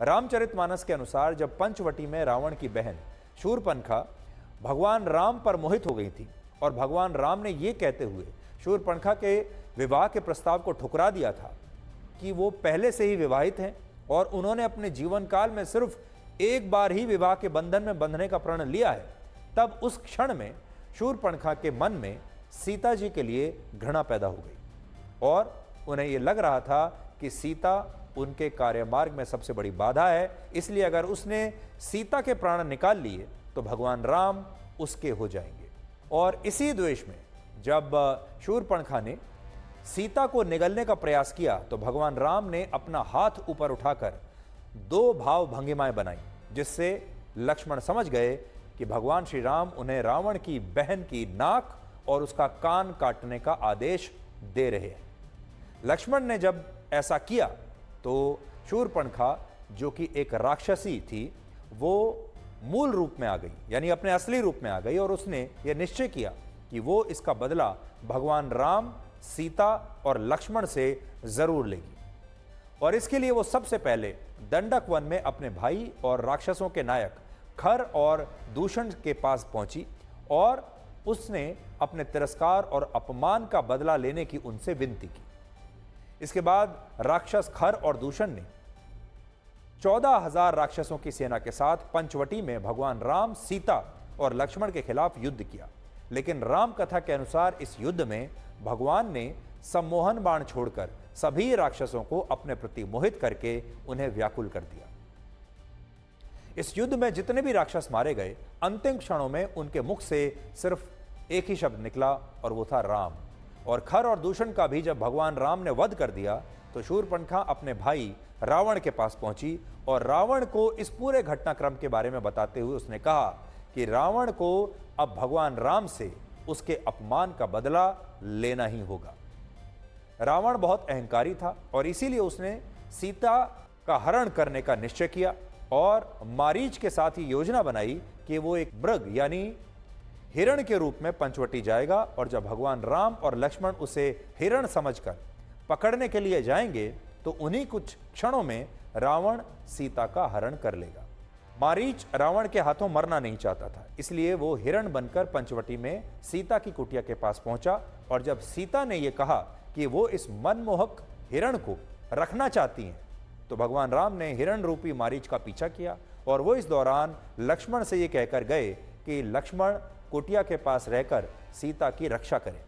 रामचरितमानस के अनुसार जब पंचवटी में रावण की बहन शूर्पणखा भगवान राम पर मोहित हो गई थी और भगवान राम ने यह कहते हुए शूर्पणखा के विवाह के प्रस्ताव को ठुकरा दिया था कि वो पहले से ही विवाहित हैं और उन्होंने अपने जीवन काल में सिर्फ एक बार ही विवाह के बंधन में बंधने का प्रण लिया है, तब उस क्षण में शूर्पणखा के मन में सीता जी के लिए घृणा पैदा हो गई और उन्हें यह लग रहा था कि सीता उनके कार्यमार्ग में सबसे बड़ी बाधा है, इसलिए अगर उसने सीता के प्राण निकाल लिए तो भगवान राम उसके हो जाएंगे। और इसी द्वेष में जब शूर्पणखा ने सीता को निगलने का प्रयास किया तो भगवान राम ने अपना हाथ ऊपर उठाकर दो भाव भंगिमाएं बनाई, जिससे लक्ष्मण समझ गए कि भगवान श्री राम उन्हें रावण की बहन की नाक और उसका कान काटने का आदेश दे रहे हैं। लक्ष्मण ने जब ऐसा किया तो शूर्पणखा, जो कि एक राक्षसी थी, वो मूल रूप में आ गई, यानी अपने असली रूप में आ गई और उसने यह निश्चय किया कि वो इसका बदला भगवान राम, सीता और लक्ष्मण से जरूर लेगी। और इसके लिए वो सबसे पहले दंडक वन में अपने भाई और राक्षसों के नायक खर और दूषण के पास पहुंची और उसने अपने तिरस्कार और अपमान का बदला लेने की उनसे विनती की। इसके बाद राक्षस खर और दूषण ने 14,000 राक्षसों की सेना के साथ पंचवटी में भगवान राम, सीता और लक्ष्मण के खिलाफ युद्ध किया। लेकिन राम कथा के अनुसार इस युद्ध में भगवान ने सम्मोहन बाण छोड़कर सभी राक्षसों को अपने प्रति मोहित करके उन्हें व्याकुल कर दिया। इस युद्ध में जितने भी राक्षस मारे गए, अंतिम क्षणों में उनके मुख से सिर्फ एक ही शब्द निकला और वो था राम। और खर और दूषण का भी जब भगवान राम ने वध कर दिया तो शूर्पणखा अपने भाई रावण के पास पहुंची और रावण को इस पूरे घटनाक्रम के बारे में बताते हुए उसने कहा कि रावण को अब भगवान राम से उसके अपमान का बदला लेना ही होगा। रावण बहुत अहंकारी था और इसीलिए उसने सीता का हरण करने का निश्चय किया और मारीच के साथ ही योजना बनाई कि वो एक मृग यानी हिरण के रूप में पंचवटी जाएगा और जब भगवान राम और लक्ष्मण उसे हिरण समझकर पकड़ने के लिए जाएंगे तो उन्हीं कुछ क्षणों में रावण सीता का हरण कर लेगा। मारीच रावण के हाथों मरना नहीं चाहता था, इसलिए वो हिरण बनकर पंचवटी में सीता की कुटिया के पास पहुंचा और जब सीता ने यह कहा कि वो इस मनमोहक हिरण को रखना चाहती हैं तो भगवान राम ने हिरण रूपी मारीच का पीछा किया और वो इस दौरान लक्ष्मण से ये कहकर गए कि लक्ष्मण कुटिया के पास रहकर सीता की रक्षा करें।